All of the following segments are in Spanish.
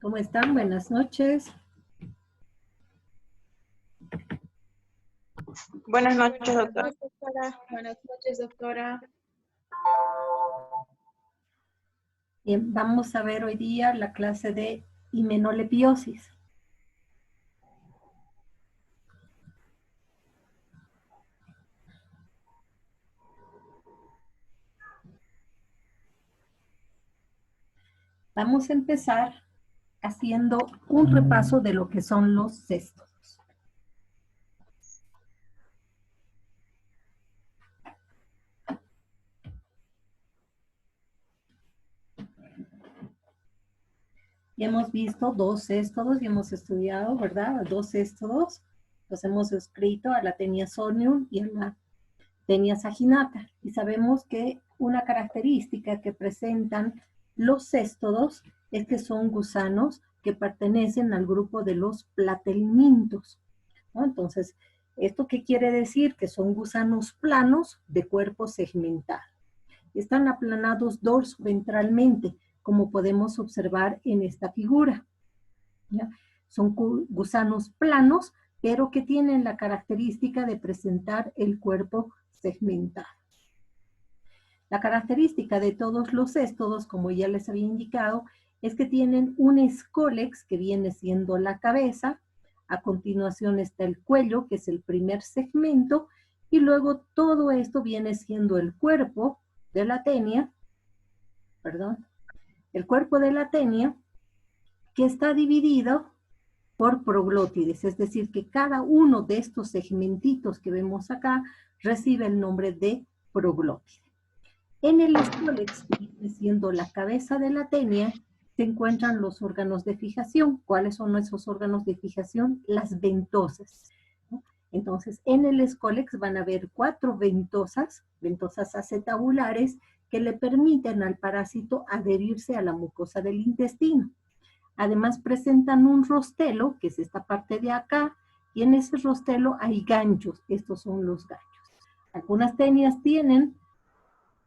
¿Cómo están? Buenas noches. Buenas noches, Buenas doctora. noches, doctora. Buenas noches, doctora. Bien, vamos a ver hoy día la clase de himenolepiosis. Vamos a empezar haciendo un repaso de lo que son los céstodos. Ya hemos visto dos céstodos y hemos estudiado, ¿verdad? Dos céstodos. Los hemos escrito a la Taenia somnium y a la Taenia saginata. Y sabemos que una característica que presentan los céstodos es que son gusanos que pertenecen al grupo de los platelmintos, ¿no? Entonces, ¿esto qué quiere decir? Que son gusanos planos de cuerpo segmentado. Están aplanados dorsoventralmente, como podemos observar en esta figura, ¿ya? Son gusanos planos, pero que tienen la característica de presentar el cuerpo segmentado. La característica de todos los céstodos, como ya les había indicado, es que tienen un escólex, que viene siendo la cabeza. A continuación está el cuello, que es el primer segmento, y luego todo esto viene siendo el cuerpo de la taenia, el cuerpo de la taenia, que está dividido por proglótides, es decir, que cada uno de estos segmentitos que vemos acá recibe el nombre de proglótide. En el escólex, que viene siendo la cabeza de la taenia, se encuentran los órganos de fijación. ¿Cuáles son esos órganos de fijación? Las ventosas, ¿no? Entonces, en el escólex van a haber 4 ventosas acetabulares, que le permiten al parásito adherirse a la mucosa del intestino. Además presentan un rostelo, que es esta parte de acá, y en ese rostelo hay ganchos. Estos son los ganchos. Algunas taenias tienen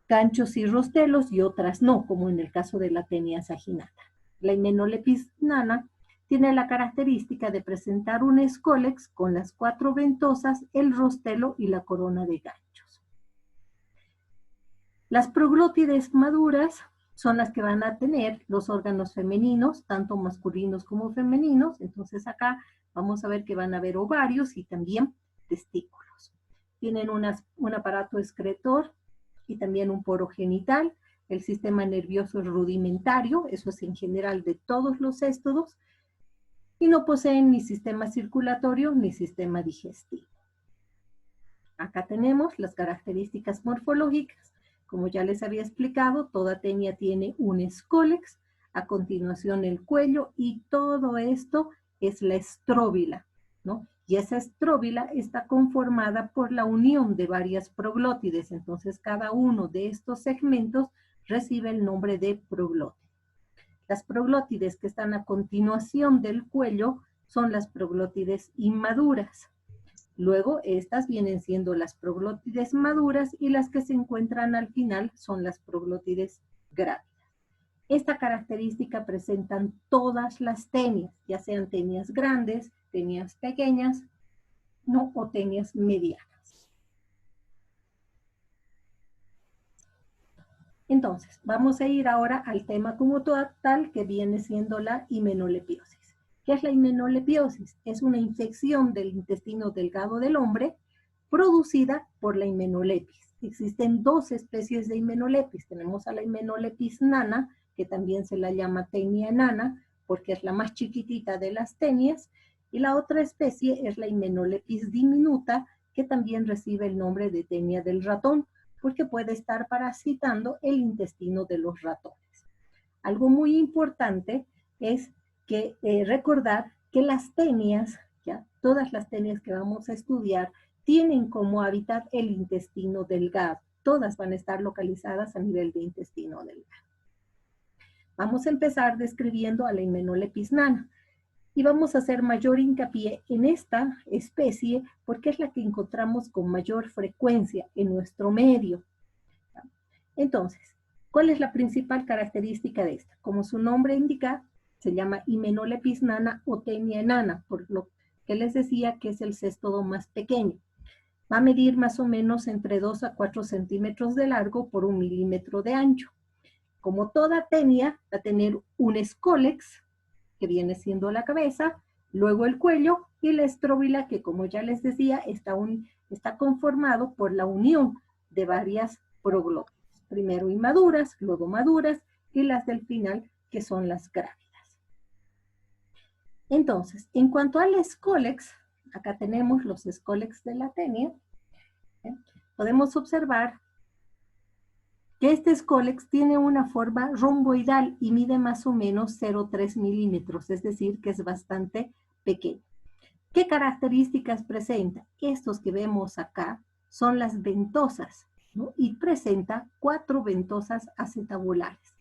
ganchos y rostelos y otras no, como en el caso de la Taenia saginata. La Hymenolepis nana tiene la característica de presentar un escólex con las 4 ventosas, el rostelo y la corona de ganchos. Las proglótides maduras son las que van a tener los órganos femeninos, tanto masculinos como femeninos. Entonces acá vamos a ver que van a haber ovarios y también testículos. Tienen un aparato excretor y también un poro genital. El sistema nervioso es rudimentario, eso es en general de todos los céstodos, y no poseen ni sistema circulatorio ni sistema digestivo. Acá tenemos las características morfológicas. Como ya les había explicado, toda taenia tiene un escólex, a continuación el cuello, y todo esto es la estróbila, ¿no? Y esa estróbila está conformada por la unión de varias proglótides. Entonces, cada uno de estos segmentos recibe el nombre de proglótide. Las proglótides que están a continuación del cuello son las proglótides inmaduras. Luego, estas vienen siendo las proglótides maduras, y las que se encuentran al final son las proglótides grávidas. Esta característica presentan todas las taenias, ya sean taenias grandes, taenias pequeñas, ¿no? O taenias medianas. Entonces, vamos a ir ahora al tema como tal, que viene siendo la himenolepiosis. ¿Qué es la himenolepiosis? Es una infección del intestino delgado del hombre producida por la himenolepis. Existen 2 especies de himenolepis. Tenemos a la himenolepis nana, que también se la llama taenia enana, porque es la más chiquitita de las taenias, y la otra especie es la himenolepis diminuta, que también recibe el nombre de taenia del ratón, porque puede estar parasitando el intestino de los ratones. Algo muy importante es que recordar que las taenias, ¿ya? Todas las taenias que vamos a estudiar, tienen como hábitat el intestino delgado. Todas van a estar localizadas a nivel de intestino delgado. Vamos a empezar describiendo a la hymenolepis nana. Y vamos a hacer mayor hincapié en esta especie porque es la que encontramos con mayor frecuencia en nuestro medio. Entonces, ¿cuál es la principal característica de esta? Como su nombre indica, se llama Hymenelepis nana o Taenia enana, por lo que les decía que es el cestodo más pequeño. Va a medir más o menos entre 2 a 4 centímetros de largo por 1 milímetro de ancho. Como toda tenia, va a tener un escólex, que viene siendo la cabeza, luego el cuello y la estróbila, que como ya les decía, está conformado por la unión de varias proglotides. Primero inmaduras, luego maduras, y las del final, que son las grávidas. Entonces, en cuanto al escólex, acá tenemos los escólex de la tenia, podemos observar que este escólex tiene una forma romboidal y mide más o menos 0,3 milímetros, es decir, que es bastante pequeño. ¿Qué características presenta? Estos que vemos acá son las ventosas, ¿no? Y presenta 4 ventosas acetabulares.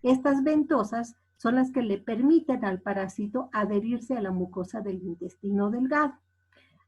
Estas ventosas son las que le permiten al parásito adherirse a la mucosa del intestino delgado.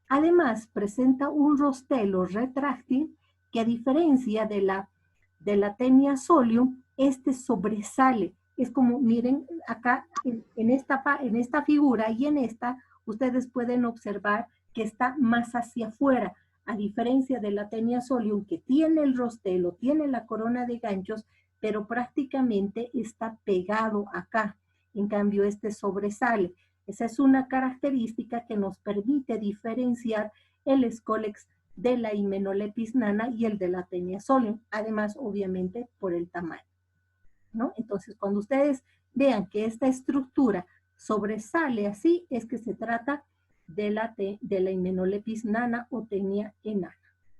Además, presenta un rostelo retráctil que, a diferencia de la Taenia solium, este sobresale. Es como, miren, acá en esta figura y en esta, ustedes pueden observar que está más hacia afuera, a diferencia de la Taenia solium, que tiene el rostelo, tiene la corona de ganchos, pero prácticamente está pegado acá. En cambio, este sobresale. Esa es una característica que nos permite diferenciar el escólex de la Hymenelepis nana y el de la Taenia solium, además obviamente por el tamaño, ¿no? Entonces cuando ustedes vean que esta estructura sobresale así, es que se trata de la Hymenelepis nana o Taenia enana,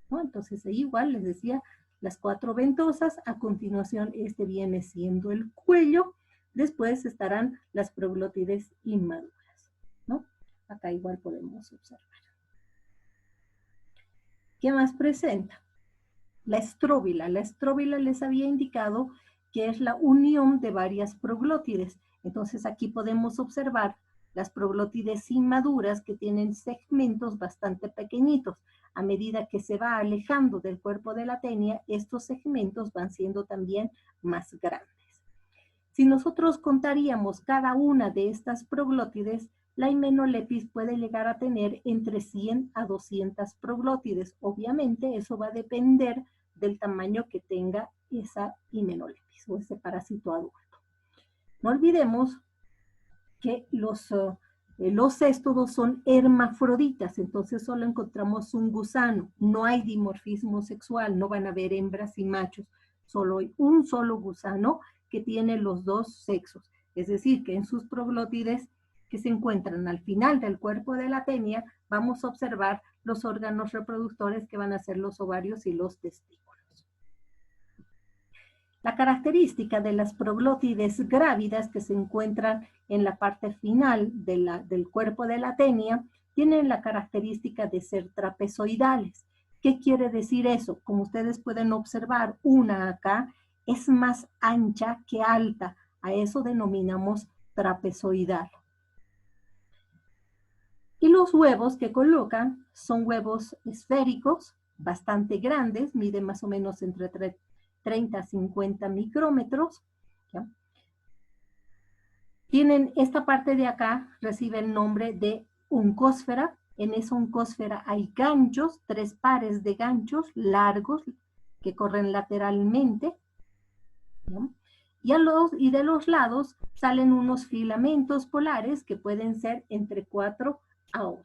¿no? Entonces ahí igual les decía las 4 ventosas, a continuación este viene siendo el cuello, después estarán las proglotides inmaduras, ¿no? Acá igual podemos observar. ¿Qué más presenta? La estróbila. La estróbila les había indicado que es la unión de varias proglótides. Entonces aquí podemos observar las proglótides inmaduras que tienen segmentos bastante pequeñitos. A medida que se va alejando del cuerpo de la tenia, estos segmentos van siendo también más grandes. Si nosotros contaríamos cada una de estas proglótides, la Hymenelepis puede llegar a tener entre 100 a 200 proglótides. Obviamente eso va a depender del tamaño que tenga esa Hymenelepis o ese parásito adulto. No olvidemos que los céstodos son hermafroditas, entonces solo encontramos un gusano, no hay dimorfismo sexual, no van a haber hembras y machos, solo hay un solo gusano que tiene los dos sexos, es decir, que en sus proglótides que se encuentran al final del cuerpo de la tenia, vamos a observar los órganos reproductores que van a ser los ovarios y los testículos. La característica de las proglótides grávidas que se encuentran en la parte final del cuerpo de la tenia tienen la característica de ser trapezoidales. ¿Qué quiere decir eso? Como ustedes pueden observar, una acá es más ancha que alta. A eso denominamos trapezoidal. Y los huevos que colocan son huevos esféricos, bastante grandes, miden más o menos entre 30 a 50 micrómetros. ¿Ya? Tienen esta parte de acá, recibe el nombre de oncósfera. En esa oncósfera hay ganchos, 3 pares de ganchos largos que corren lateralmente. ¿Ya? Y de los lados salen unos filamentos polares que pueden ser entre 4 a 8.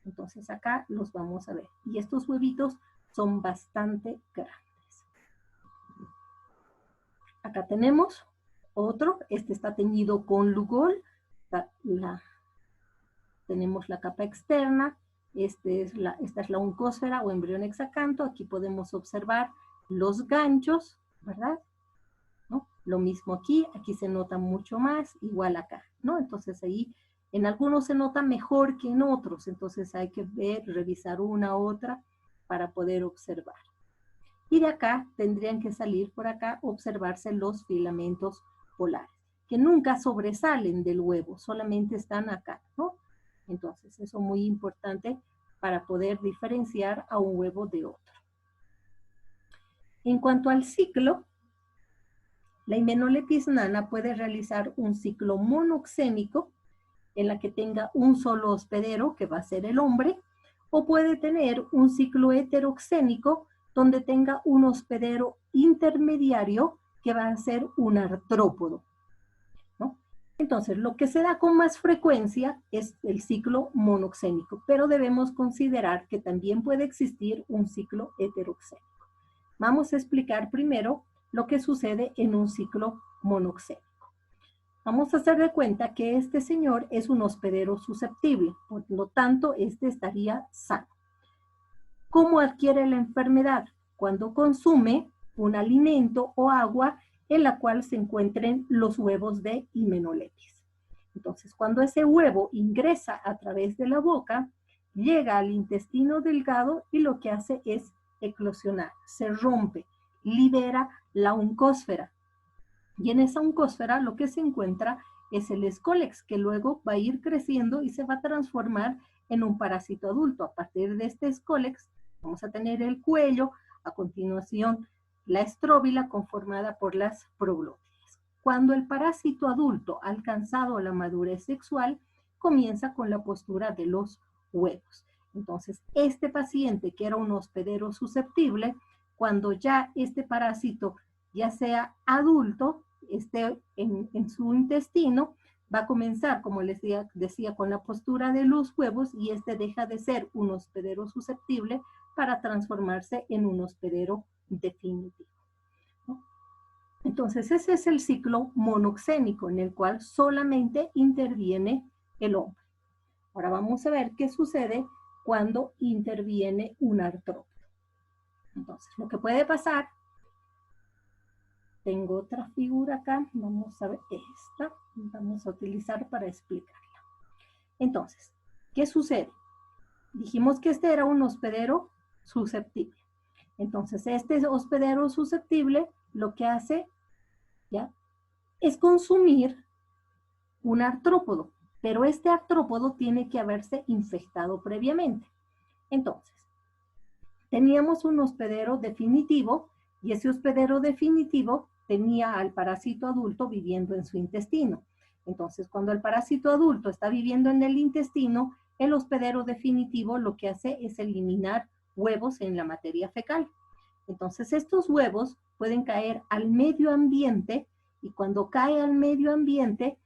Entonces acá los vamos a ver. Y estos huevitos son bastante grandes. Acá tenemos otro, este está teñido con Lugol, tenemos la capa externa, esta es la oncósfera o embrión hexacanto, aquí podemos observar los ganchos, ¿verdad? ¿No? Lo mismo aquí se nota mucho más, igual acá, ¿no? Entonces ahí en algunos se nota mejor que en otros, entonces hay que ver, revisar una u otra para poder observar. Y de acá tendrían que salir por acá, observarse los filamentos polares, que nunca sobresalen del huevo, solamente están acá, ¿no? Entonces, eso es muy importante para poder diferenciar a un huevo de otro. En cuanto al ciclo, La Hymenopletis nana puede realizar un ciclo monoxénico en la que tenga un solo hospedero, que va a ser el hombre, o puede tener un ciclo heteroxénico donde tenga un hospedero intermediario que va a ser un artrópodo, ¿no? Entonces, lo que se da con más frecuencia es el ciclo monoxénico, pero debemos considerar que también puede existir un ciclo heteroxénico. Vamos a explicar primero lo que sucede en un ciclo monoxénico. Vamos a hacer de cuenta que este señor es un hospedero susceptible, por lo tanto, este estaría sano. ¿Cómo adquiere la enfermedad? Cuando consume un alimento o agua en la cual se encuentren los huevos de Hymenopletis. Entonces, cuando ese huevo ingresa a través de la boca, llega al intestino delgado y lo que hace es eclosionar, se rompe, libera la oncósfera. Y en esa oncósfera lo que se encuentra es el escólex, que luego va a ir creciendo y se va a transformar en un parásito adulto. A partir de este escólex vamos a tener el cuello, a continuación la estróbila conformada por las proglótides. Cuando el parásito adulto ha alcanzado la madurez sexual, comienza con la postura de los huevos. Entonces, este paciente que era un hospedero susceptible, cuando ya este parásito ya sea adulto, esté en su intestino, va a comenzar, como les decía, con la postura de los huevos y este deja de ser un hospedero susceptible para transformarse en un hospedero definitivo, ¿no? Entonces, ese es el ciclo monoxénico en el cual solamente interviene el hombre. Ahora vamos a ver qué sucede cuando interviene un artrópodo. Entonces, lo que puede pasar, tengo otra figura acá, vamos a ver esta, vamos a utilizar para explicarla. Entonces, ¿qué sucede? Dijimos que este era un hospedero susceptible. Entonces, este hospedero susceptible lo que hace, ¿ya?, es consumir un artrópodo, pero este artrópodo tiene que haberse infectado previamente. Entonces, teníamos un hospedero definitivo y ese hospedero definitivo tenía al parásito adulto viviendo en su intestino. Entonces, cuando el parásito adulto está viviendo en el intestino, el hospedero definitivo lo que hace es eliminar huevos en la materia fecal. Entonces, estos huevos pueden caer al medio ambiente y cuando cae al medio ambiente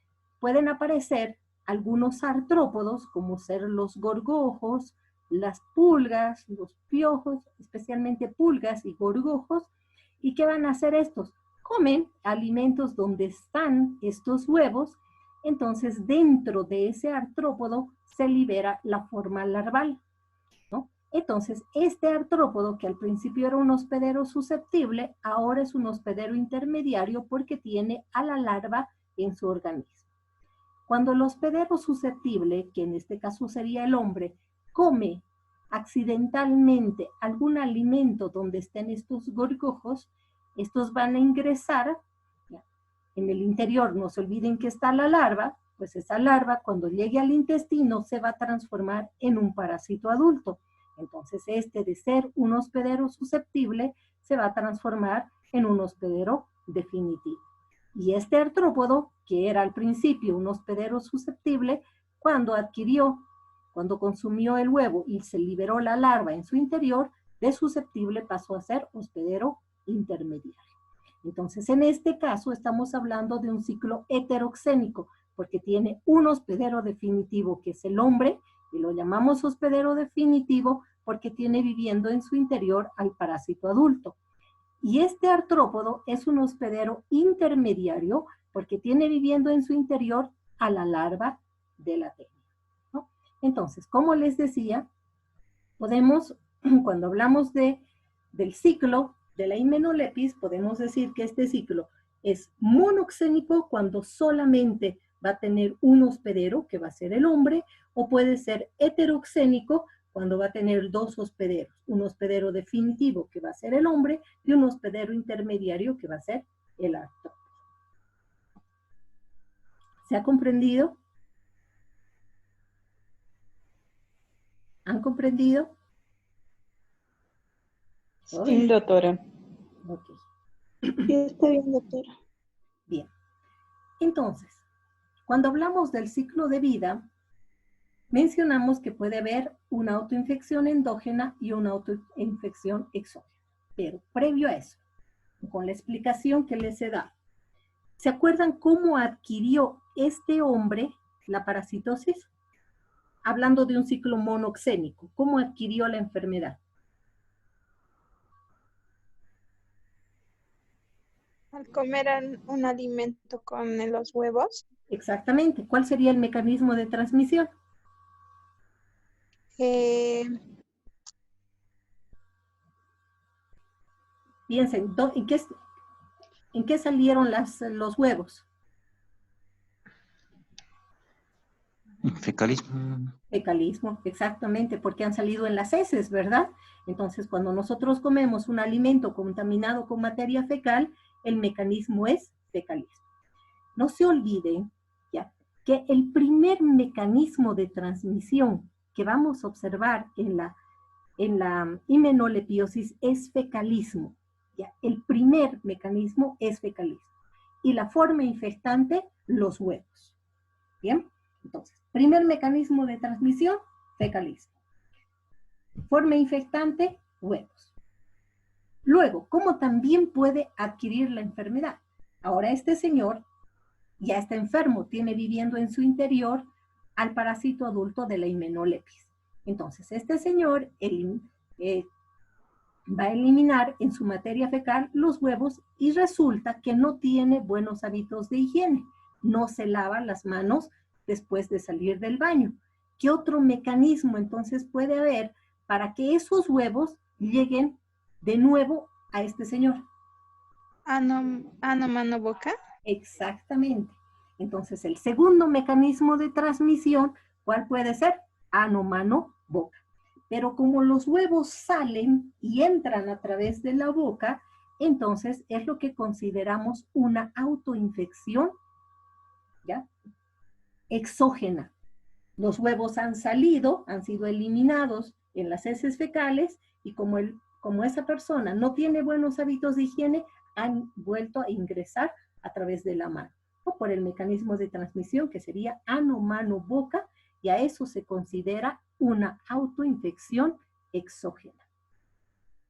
pueden aparecer algunos artrópodos, como ser los gorgojos, las pulgas, los piojos, especialmente pulgas y gorgojos. ¿Y qué van a hacer estos? Comen alimentos donde están estos huevos, entonces dentro de ese artrópodo se libera la forma larval, ¿no? Entonces, este artrópodo, que al principio era un hospedero susceptible, ahora es un hospedero intermediario porque tiene a la larva en su organismo. Cuando el hospedero susceptible, que en este caso sería el hombre, come accidentalmente algún alimento donde estén estos gorgojos, estos van a ingresar en el interior. No se olviden que está la larva, pues esa larva cuando llegue al intestino se va a transformar en un parásito adulto. Entonces este, de ser un hospedero susceptible, se va a transformar en un hospedero definitivo. Y este artrópodo, que era al principio un hospedero susceptible, cuando consumió el huevo y se liberó la larva en su interior, de susceptible pasó a ser hospedero intermediario. Entonces, en este caso estamos hablando de un ciclo heteroxénico, porque tiene un hospedero definitivo, que es el hombre, y lo llamamos hospedero definitivo porque tiene viviendo en su interior al parásito adulto. Y este artrópodo es un hospedero intermediario porque tiene viviendo en su interior a la larva de la tenia, ¿no? Entonces, como les decía, podemos, cuando hablamos del ciclo de la Hymenopletis, podemos decir que este ciclo es monoxénico cuando solamente va a tener un hospedero, que va a ser el hombre, o puede ser heteroxénico cuando va a tener dos hospederos, un hospedero definitivo, que va a ser el hombre, y un hospedero intermediario, que va a ser el artrópodo. ¿Se ha comprendido? ¿Han comprendido? Sí, doctora. Ok. Sí, está bien, doctora. Entonces, cuando hablamos del ciclo de vida, mencionamos que puede haber una autoinfección endógena y una autoinfección exógena. Pero previo a eso, con la explicación que les he dado, ¿se acuerdan cómo adquirió este hombre la parasitosis? Hablando de un ciclo monoxénico, ¿cómo adquirió la enfermedad? Al comer un alimento con los huevos, Exactamente. ¿Cuál sería el mecanismo de transmisión? eh, Piensen, ¿en qué salieron los huevos? Fecalismo. Fecalismo, exactamente, porque han salido en las heces, ¿verdad? Entonces, cuando nosotros comemos un alimento contaminado con materia fecal, el mecanismo es fecalismo. No se olviden, ya, que el primer mecanismo de transmisión que vamos a observar en la himenolepiosis es fecalismo. ¿Ya? El primer mecanismo es fecalismo. Y la forma infectante, los huevos. ¿Bien? Entonces, primer mecanismo de transmisión, fecalismo. Forma infectante, huevos. Luego, ¿cómo también puede adquirir la enfermedad? Ahora este señor ya está enfermo, tiene viviendo en su interior al parásito adulto de la himenolepis. Entonces, este señor va a eliminar en su materia fecal los huevos y resulta que no tiene buenos hábitos de higiene. No se lava las manos después de salir del baño. ¿Qué otro mecanismo entonces puede haber para que esos huevos lleguen de nuevo a este señor? ano, mano, boca. Exactamente. Entonces, el segundo mecanismo de transmisión, ¿cuál puede ser? Ano, mano, boca. Pero como los huevos salen y entran a través de la boca, entonces es lo que consideramos una autoinfección, ¿ya? Exógena. Los huevos han salido, han sido eliminados en las heces fecales y como esa persona no tiene buenos hábitos de higiene, han vuelto a ingresar a través de la mano o por el mecanismo de transmisión que sería ano, mano, boca, y a eso se considera una autoinfección exógena.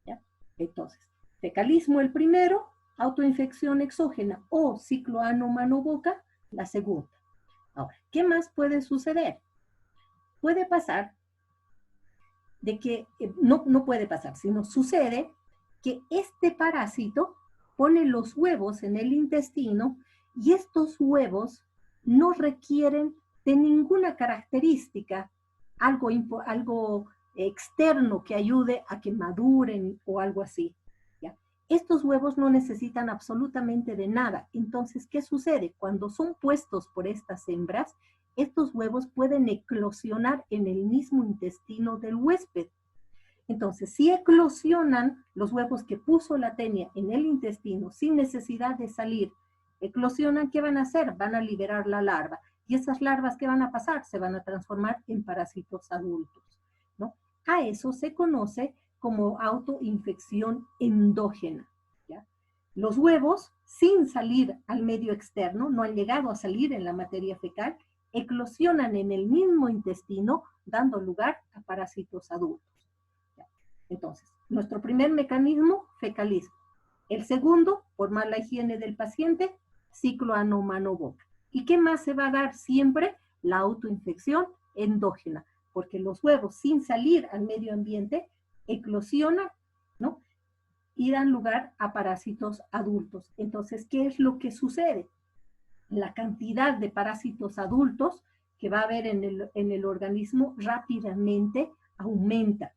¿Ya? Entonces, fecalismo el primero, autoinfección exógena o ciclo ano, mano, boca, la segunda. Ahora, ¿qué más puede suceder? Puede pasar de que, no puede pasar, sino sucede que este parásito pone los huevos en el intestino y estos huevos no requieren de ninguna característica, algo externo que ayude a que maduren o algo así. ¿Ya? Estos huevos no necesitan absolutamente de nada. Entonces, ¿qué sucede? Cuando son puestos por estas hembras, estos huevos pueden eclosionar en el mismo intestino del huésped. Entonces, si eclosionan los huevos que puso la tenia en el intestino sin necesidad de salir, eclosionan, ¿qué van a hacer? Van a liberar la larva. Y esas larvas, ¿qué van a pasar? Se van a transformar en parásitos adultos, ¿no? A eso se conoce como autoinfección endógena, ¿ya? Los huevos, sin salir al medio externo, no han llegado a salir en la materia fecal, eclosionan en el mismo intestino, dando lugar a parásitos adultos. Entonces, nuestro primer mecanismo, fecalismo. El segundo, por mala higiene del paciente, ciclo ano, mano, boca. ¿Y qué más se va a dar siempre? La autoinfección endógena, porque los huevos, sin salir al medio ambiente, eclosionan, ¿no? Y dan lugar a parásitos adultos. Entonces, ¿qué es lo que sucede? La cantidad de parásitos adultos que va a haber en el organismo rápidamente aumenta.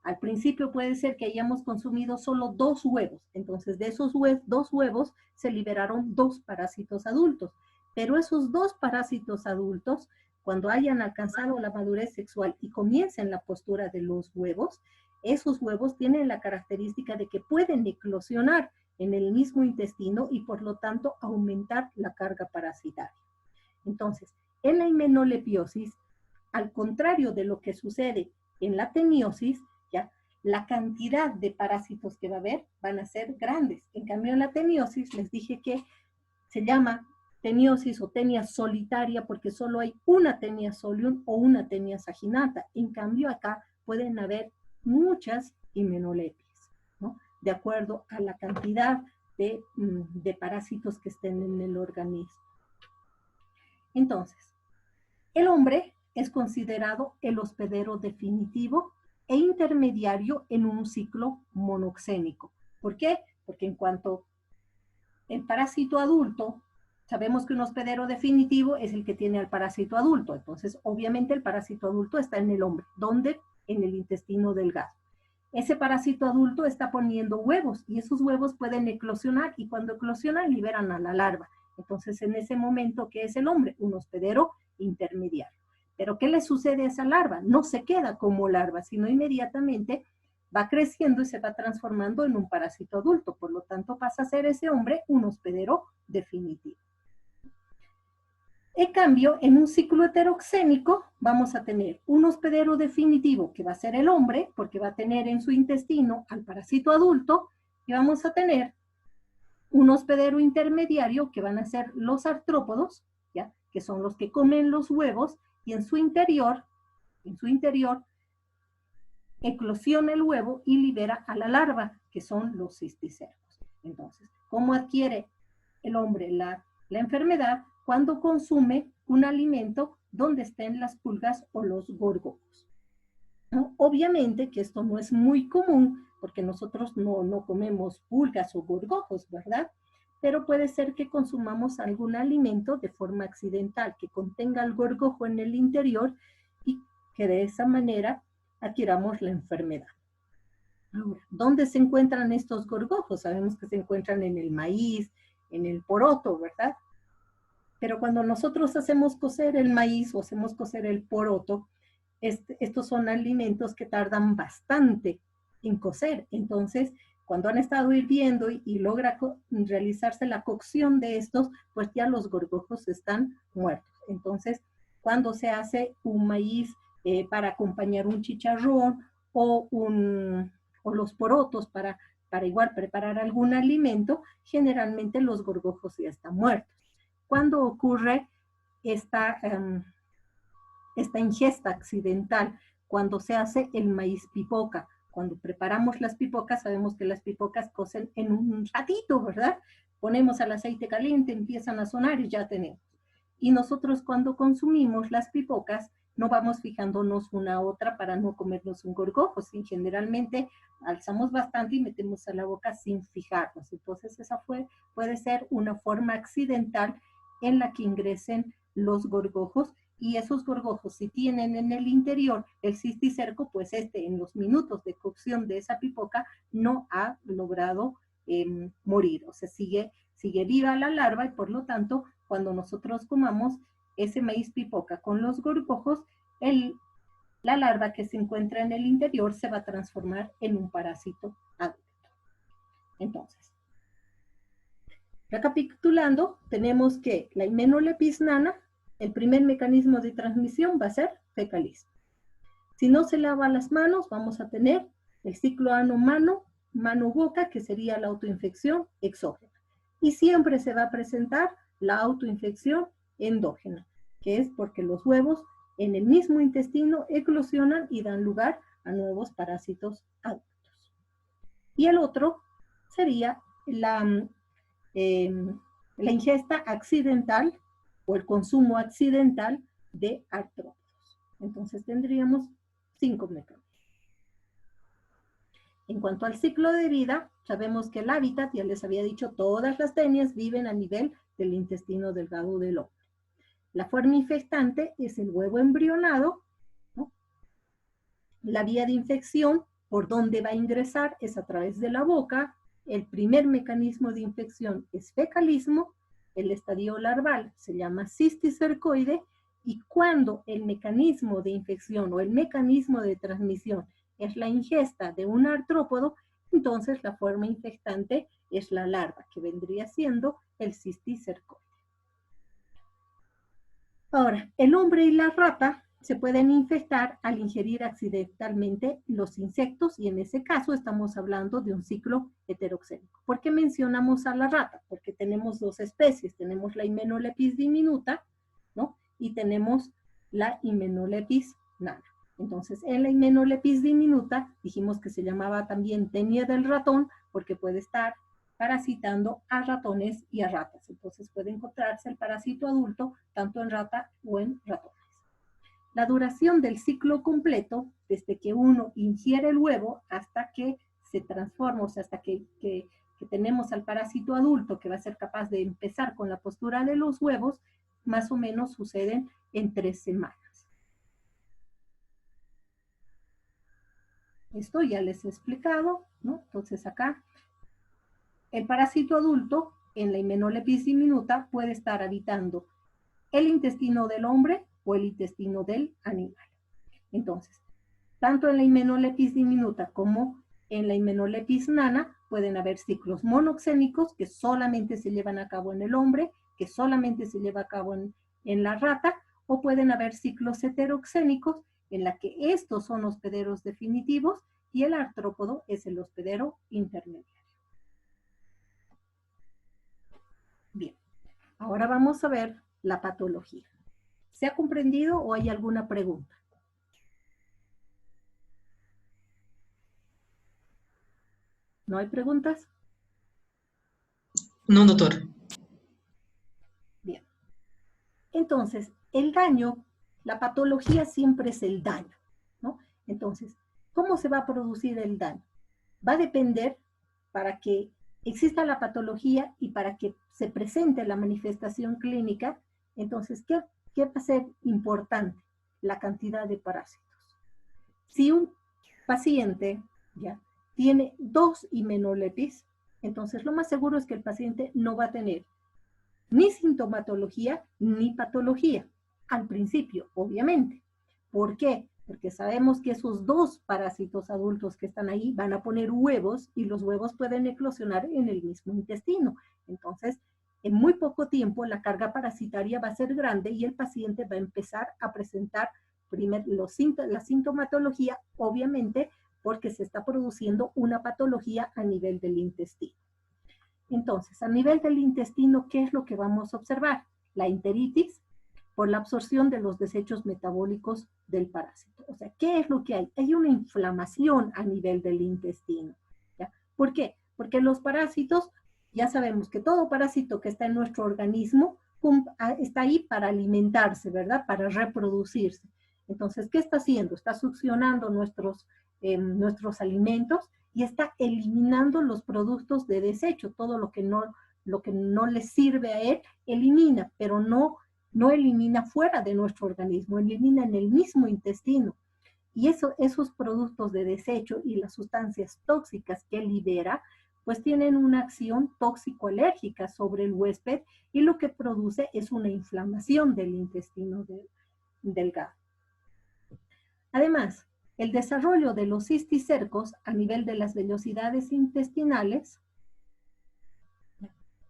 Al principio puede ser que hayamos consumido solo 2 huevos, entonces de esos 2 huevos se liberaron 2 parásitos adultos, pero esos 2 parásitos adultos, cuando hayan alcanzado la madurez sexual y comiencen la postura de los huevos, esos huevos tienen la característica de que pueden eclosionar en el mismo intestino y por lo tanto aumentar la carga parasitaria. Entonces, en la himenolepiosis, al contrario de lo que sucede en la teniosis, ¿ya? La cantidad de parásitos que va a haber van a ser grandes. En cambio, en la teniosis les dije que se llama teniosis o tenia solitaria, porque solo hay una tenia solium o una tenia saginata. En cambio, acá pueden haber muchas himenolepias, ¿no? De acuerdo a la cantidad de parásitos que estén en el organismo. Entonces, el hombre es considerado el hospedero definitivo e intermediario en un ciclo monoxénico. ¿Por qué? Porque en cuanto el parásito adulto, sabemos que un hospedero definitivo es el que tiene al parásito adulto. Entonces, obviamente el parásito adulto está en el hombre. ¿Dónde? En el intestino delgado. Ese parásito adulto está poniendo huevos y esos huevos pueden eclosionar y cuando eclosionan liberan a la larva. Entonces, en ese momento, ¿qué es el hombre? Un hospedero intermediario. ¿Pero qué le sucede a esa larva? No se queda como larva, sino inmediatamente va creciendo y se va transformando en un parásito adulto. Por lo tanto, pasa a ser ese hombre un hospedero definitivo. En cambio, en un ciclo heteroxénico vamos a tener un hospedero definitivo que va a ser el hombre, porque va a tener en su intestino al parásito adulto, y vamos a tener un hospedero intermediario que van a ser los artrópodos, ¿ya? Que son los que comen los huevos, y en su interior eclosiona el huevo y libera a la larva, que son los cisticercos. Entonces, ¿cómo adquiere el hombre la enfermedad? Cuando consume un alimento donde estén las pulgas o los gorgojos, ¿no? Obviamente que esto no es muy común, porque nosotros no comemos pulgas o gorgojos, ¿verdad? Pero puede ser que consumamos algún alimento de forma accidental, que contenga el gorgojo en el interior y que de esa manera adquiramos la enfermedad. Ahora, ¿dónde se encuentran estos gorgojos? Sabemos que se encuentran en el maíz, en el poroto, ¿verdad? Pero cuando nosotros hacemos cocer el maíz o hacemos cocer el poroto, estos son alimentos que tardan bastante en cocer. Entonces, cuando han estado hirviendo y logra realizarse la cocción de estos, pues ya los gorgojos están muertos. Entonces, cuando se hace un maíz para acompañar un chicharrón o los porotos para igual preparar algún alimento, generalmente los gorgojos ya están muertos. ¿Cuándo ocurre esta ingesta accidental? Cuando se hace el maíz pipoca. Cuando preparamos las pipocas, sabemos que las pipocas cocen en un ratito, ¿verdad? Ponemos al aceite caliente, empiezan a sonar y ya tenemos. Y nosotros cuando consumimos las pipocas, no vamos fijándonos una a otra para no comernos un gorgojo, ¿sí? Generalmente alzamos bastante y metemos a la boca sin fijarnos. Entonces esa puede ser una forma accidental en la que ingresen los gorgojos, y esos gorgojos, si tienen en el interior el cisticerco, pues en los minutos de cocción de esa pipoca no ha logrado morir, o sea, sigue viva la larva, y por lo tanto, cuando nosotros comamos ese maíz pipoca con los gorgojos, la larva que se encuentra en el interior se va a transformar en un parásito adulto. Entonces, recapitulando, tenemos que la Hymenolepis nana, el primer mecanismo de transmisión va a ser fecalismo. Si no se lava las manos, vamos a tener el ciclo ano-mano, mano-boca, que sería la autoinfección exógena. Y siempre se va a presentar la autoinfección endógena, que es porque los huevos en el mismo intestino eclosionan y dan lugar a nuevos parásitos adultos. Y el otro sería la ingesta accidental o el consumo accidental de artrópodos. Entonces tendríamos 5 mecanismos. En cuanto al ciclo de vida, sabemos que el hábitat, ya les había dicho, todas las tenias viven a nivel del intestino delgado del hombre. La forma infectante es el huevo embrionado, ¿no? La vía de infección, por donde va a ingresar, es a través de la boca. El primer mecanismo de infección es fecalismo. El estadio larval se llama cisticercoide, y cuando el mecanismo de infección o el mecanismo de transmisión es la ingesta de un artrópodo, entonces la forma infectante es la larva, que vendría siendo el cisticercoide. Ahora, el hombre y la rata se pueden infectar al ingerir accidentalmente los insectos, y en ese caso estamos hablando de un ciclo heteroxénico. ¿Por qué mencionamos a la rata? Porque tenemos dos especies, tenemos la Hymenopletis diminuta, ¿no? Y tenemos la Hymenopletis nana. Entonces, en la Hymenopletis diminuta dijimos que se llamaba también tenia del ratón, porque puede estar parasitando a ratones y a ratas. Entonces puede encontrarse el parásito adulto tanto en rata o en ratones. La duración del ciclo completo, desde que uno ingiere el huevo hasta que se transforma, o sea, hasta que tenemos al parásito adulto que va a ser capaz de empezar con la postura de los huevos, más o menos suceden en 3 semanas. Esto ya les he explicado, ¿no? Entonces acá, el parásito adulto en la Hymenopletis diminuta puede estar habitando el intestino del hombre o el intestino del animal. Entonces, tanto en la Hymenopletis diminuta como en la Hymenopletis nana pueden haber ciclos monoxénicos que solamente se llevan a cabo en el hombre, que solamente se lleva a cabo en la rata, o pueden haber ciclos heteroxénicos en la que estos son hospederos definitivos y el artrópodo es el hospedero intermediario. Bien, ahora vamos a ver la patología. ¿Se ha comprendido o hay alguna pregunta? ¿No hay preguntas? No, doctor. Bien. Entonces, el daño, la patología siempre es el daño, ¿no? Entonces, ¿cómo se va a producir el daño? Va a depender para que exista la patología y para que se presente la manifestación clínica. Entonces, ¿qué va a ser importante? La cantidad de parásitos. Si un paciente ya tiene 2 Hymenopletis, entonces lo más seguro es que el paciente no va a tener ni sintomatología ni patología al principio, obviamente. ¿Por qué? Porque sabemos que esos 2 parásitos adultos que están ahí van a poner huevos y los huevos pueden eclosionar en el mismo intestino. Entonces, en muy poco tiempo la carga parasitaria va a ser grande y el paciente va a empezar a presentar la sintomatología, obviamente, porque se está produciendo una patología a nivel del intestino. Entonces, a nivel del intestino, ¿qué es lo que vamos a observar? La enteritis por la absorción de los desechos metabólicos del parásito. O sea, ¿qué es lo que hay? Hay una inflamación a nivel del intestino. ¿Ya? ¿Por qué? Porque los parásitos, ya sabemos que todo parásito que está en nuestro organismo está ahí para alimentarse, ¿verdad? Para reproducirse. Entonces, ¿qué está haciendo? Está succionando nuestros alimentos y está eliminando los productos de desecho. Todo lo que no le sirve a él, elimina, pero no elimina fuera de nuestro organismo, elimina en el mismo intestino. Y esos productos de desecho y las sustancias tóxicas que libera, pues tienen una acción tóxico-alérgica sobre el huésped y lo que produce es una inflamación del intestino delgado. Además, el desarrollo de los cisticercos a nivel de las vellosidades intestinales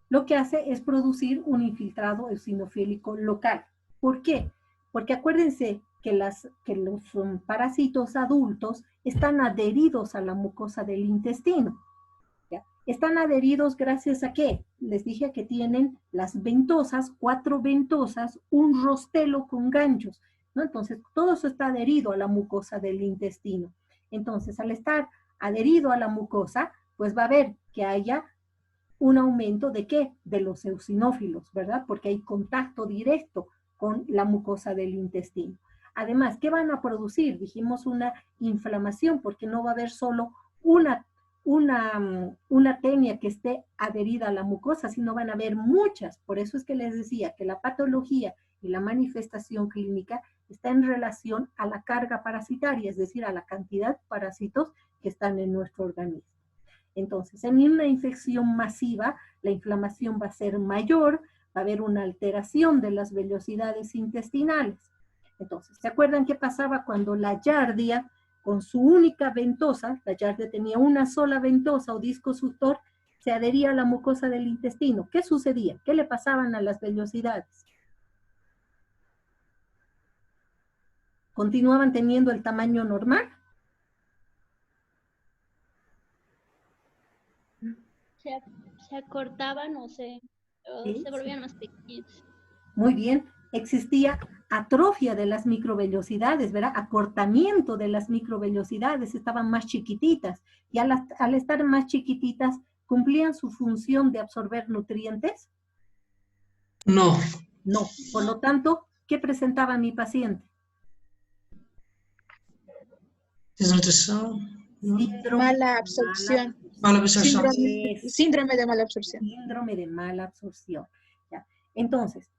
lo que hace es producir un infiltrado eosinofílico local. ¿Por qué? Porque acuérdense que los parásitos adultos están adheridos a la mucosa del intestino. ¿Ya? Están adheridos gracias a qué? Les dije que tienen las ventosas, 4 ventosas, un rostelo con ganchos, ¿no? Entonces, todo eso está adherido a la mucosa del intestino. Entonces, al estar adherido a la mucosa, pues va a haber que haya un aumento de ¿qué? De los eosinófilos, ¿verdad? Porque hay contacto directo con la mucosa del intestino. Además, ¿qué van a producir? Dijimos una inflamación, porque no va a haber solo una tenia que esté adherida a la mucosa, sino van a haber muchas. Por eso es que les decía que la patología y la manifestación clínica está en relación a la carga parasitaria, es decir, a la cantidad de parásitos que están en nuestro organismo. Entonces, en una infección masiva, la inflamación va a ser mayor, va a haber una alteración de las vellosidades intestinales. Entonces, ¿se acuerdan qué pasaba cuando la Giardia, con su única ventosa, la Giardia tenía una sola ventosa o disco suctor, se adhería a la mucosa del intestino? ¿Qué sucedía? ¿Qué le pasaban a las vellosidades? ¿Continuaban teniendo el tamaño normal? Se, se acortaban o Sí, se sí. volvían más pequeños. Muy bien, existía atrofia de las microvellosidades, ¿verdad? Acortamiento de las microvellosidades, estaban más chiquititas y al estar más chiquititas, ¿cumplían su función de absorber nutrientes? No. No. Por lo No, tanto, ¿qué presentaba mi paciente? Desnutrición. No. Síndrome Mala de absorción. Mala absorción. Síndrome de mala absorción. Síndrome de mala absorción. ¿Ya? Entonces,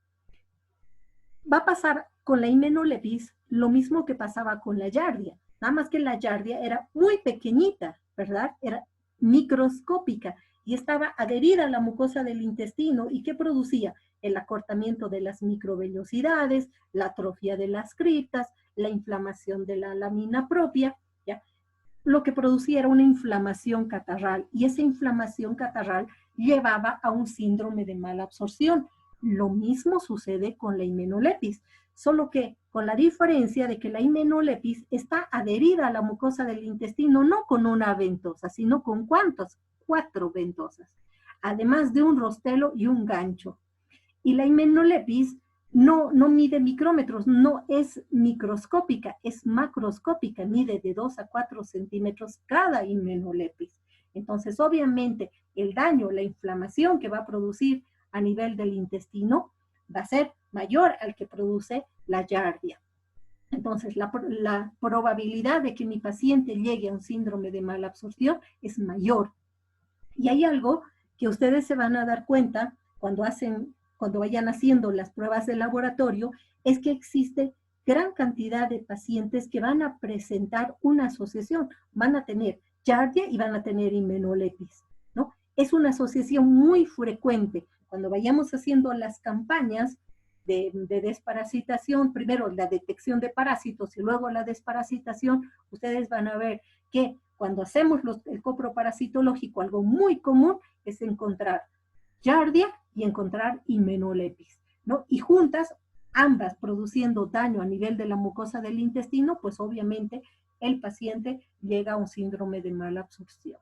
va a pasar con la himenolepis lo mismo que pasaba con la yardia, nada más que la yardia era muy pequeñita, ¿verdad? Era microscópica y estaba adherida a la mucosa del intestino. ¿Y qué producía? El acortamiento de las microvellosidades, la atrofia de las criptas, la inflamación de la lamina propia, ¿ya? Lo que producía era una inflamación catarral y esa inflamación catarral llevaba a un síndrome de mala absorción. Lo mismo sucede con la himenolepis, solo que con la diferencia de que la himenolepis está adherida a la mucosa del intestino no con una ventosa, sino con ¿cuántas? 4 ventosas, además de un rostelo y un gancho. Y la himenolepis no mide micrómetros, no es microscópica, es macroscópica, mide de 2 a 4 centímetros cada himenolepis. Entonces, obviamente, el daño, la inflamación que va a producir a nivel del intestino va a ser mayor al que produce la yardia. Entonces, la probabilidad de que mi paciente llegue a un síndrome de mala absorción es mayor. Y hay algo que ustedes se van a dar cuenta cuando vayan haciendo las pruebas de laboratorio, es que existe gran cantidad de pacientes que van a presentar una asociación, van a tener yardia y van a tener himenolepis, ¿no? Es una asociación muy frecuente. Cuando vayamos haciendo las campañas de desparasitación, primero la detección de parásitos y luego la desparasitación, ustedes van a ver que cuando hacemos el coproparasitológico, algo muy común es encontrar yardia y encontrar himenolepis, ¿no? Y juntas, ambas produciendo daño a nivel de la mucosa del intestino, pues obviamente el paciente llega a un síndrome de mala absorción.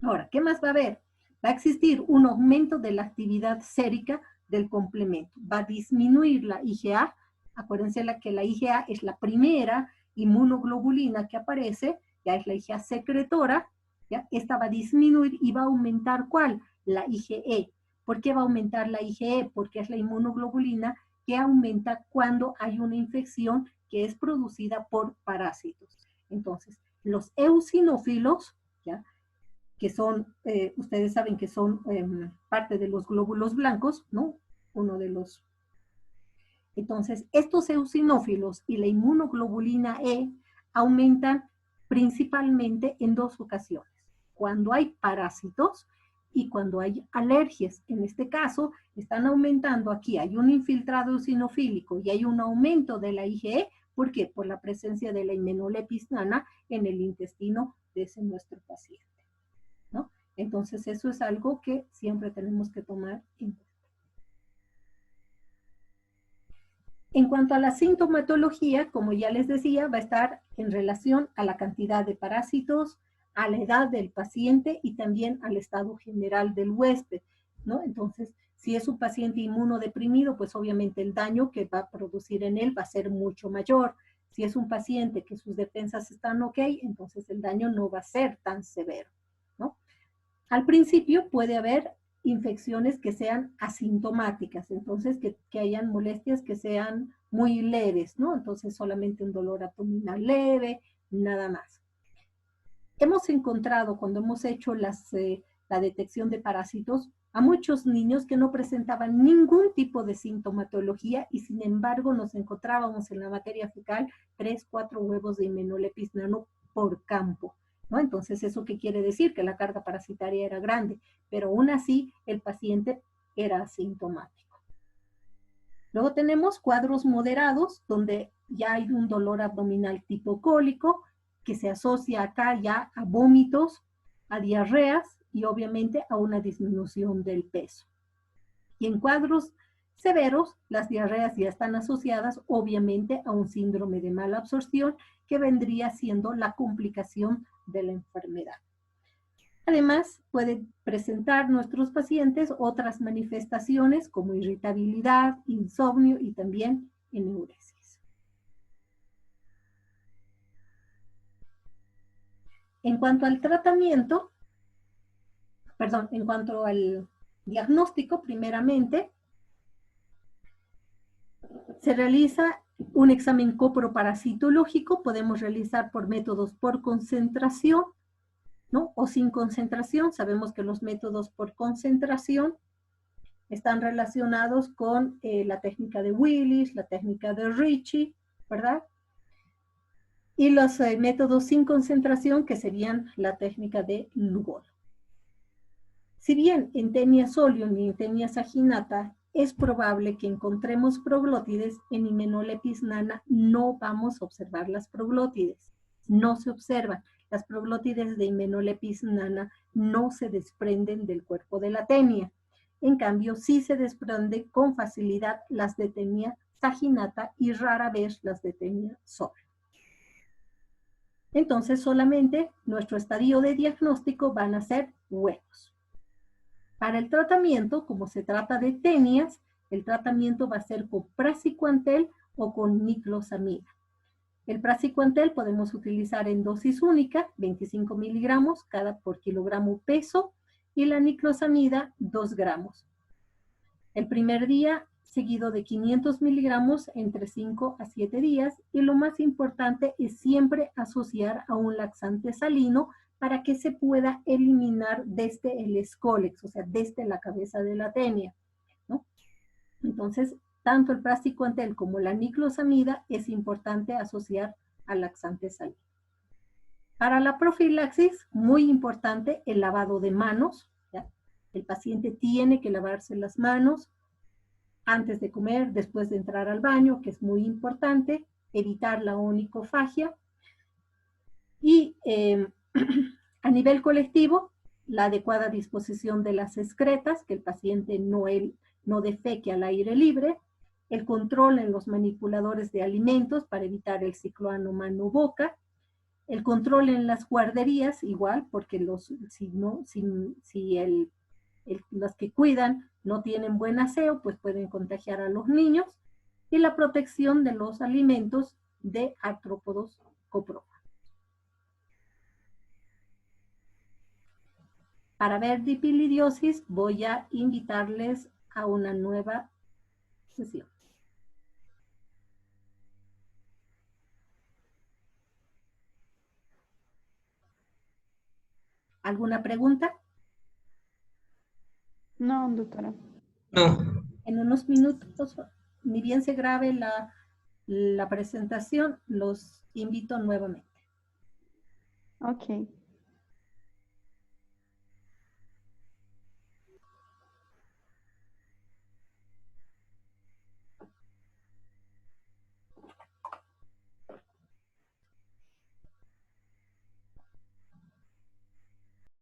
Ahora, ¿qué más va a haber? Va a existir un aumento de la actividad sérica del complemento. Va a disminuir la IgA. Acuérdense que la IgA es la primera inmunoglobulina que aparece, ya es la IgA secretora, ¿ya? Esta va a disminuir y va a aumentar ¿cuál? La IgE. ¿Por qué va a aumentar la IgE? Porque es la inmunoglobulina que aumenta cuando hay una infección que es producida por parásitos. Entonces, los eosinófilos, ¿ya? Que son, ustedes saben que son parte de los glóbulos blancos, ¿no? Uno de los... Entonces, estos eosinófilos y la inmunoglobulina E aumentan principalmente en dos ocasiones. Cuando hay parásitos y cuando hay alergias. En este caso, están aumentando aquí, hay un infiltrado eosinofílico y hay un aumento de la IgE. ¿Por qué? Por la presencia de la himenolepis nana en el intestino de ese nuestro paciente, ¿no? Entonces, eso es algo que siempre tenemos que tomar en cuenta. En cuanto a la sintomatología, como ya les decía, va a estar en relación a la cantidad de parásitos, a la edad del paciente y también al estado general del huésped, ¿no? Entonces, si es un paciente inmunodeprimido, pues obviamente el daño que va a producir en él va a ser mucho mayor. Si es un paciente que sus defensas están ok, entonces el daño no va a ser tan severo, ¿no? Al principio puede haber infecciones que sean asintomáticas, entonces que hayan molestias que sean muy leves, ¿no? Entonces solamente un dolor abdominal leve, nada más. Hemos encontrado cuando hemos hecho la detección de parásitos a muchos niños que no presentaban ningún tipo de sintomatología y sin embargo nos encontrábamos en la materia fecal 3, 4 huevos de himenolepis nano por campo, ¿no? Entonces, ¿eso qué quiere decir? Que la carga parasitaria era grande, pero aún así el paciente era asintomático. Luego tenemos cuadros moderados, donde ya hay un dolor abdominal tipo cólico, que se asocia acá ya a vómitos, a diarreas y obviamente a una disminución del peso. Y en cuadros severos, las diarreas ya están asociadas obviamente a un síndrome de mala absorción que vendría siendo la complicación de la enfermedad. Además, pueden presentar nuestros pacientes otras manifestaciones como irritabilidad, insomnio y también enuresis. En cuanto al tratamiento, en cuanto al diagnóstico, primeramente, se realiza un examen coproparasitológico, podemos realizar por métodos por concentración, ¿no? O sin concentración. Sabemos que los métodos por concentración están relacionados con la técnica de Willis, la técnica de Ritchie, ¿verdad? Y los métodos sin concentración, que serían la técnica de Lugol. Si bien en Taenia solium y en Taenia saginata es probable que encontremos proglótides, en Hymenoleucis nana no vamos a observar las proglótides, no se observan. Las proglótides de Hymenoleucis nana no se desprenden del cuerpo de la Taenia. En cambio, sí se desprenden con facilidad las de Taenia saginata y rara vez las de Taenia solium. Entonces, solamente nuestro estadio de diagnóstico van a ser huevos. Para el tratamiento, como se trata de tenias, el tratamiento va a ser con praziquantel o con niclosamida. El praziquantel podemos utilizar en dosis única, 25 miligramos por kilogramo peso, y la niclosamida, 2 gramos. El primer día, seguido de 500 miligramos entre 5 a 7 días, y lo más importante es siempre asociar a un laxante salino para que se pueda eliminar desde el escólex, o sea, desde la cabeza de la tenia, ¿no? Entonces, tanto el praziquantel como la niclosamida es importante asociar al laxante salino. Para la profilaxis, muy importante el lavado de manos, ¿ya? El paciente tiene que lavarse las manos antes de comer, después de entrar al baño, que es muy importante, evitar la onicofagia. Y a nivel colectivo, la adecuada disposición de las excretas, que el paciente no defeque al aire libre, el control en los manipuladores de alimentos para evitar el ciclo mano-boca, el control en las guarderías, igual, porque los que cuidan no tienen buen aseo, pues pueden contagiar a los niños, y la protección de los alimentos de artrópodos coprófagos. Para ver dipilidiosis voy a invitarles a una nueva sesión. ¿Alguna pregunta? No, doctora. No. En unos minutos, ni bien se grabe la presentación, los invito nuevamente. Ok.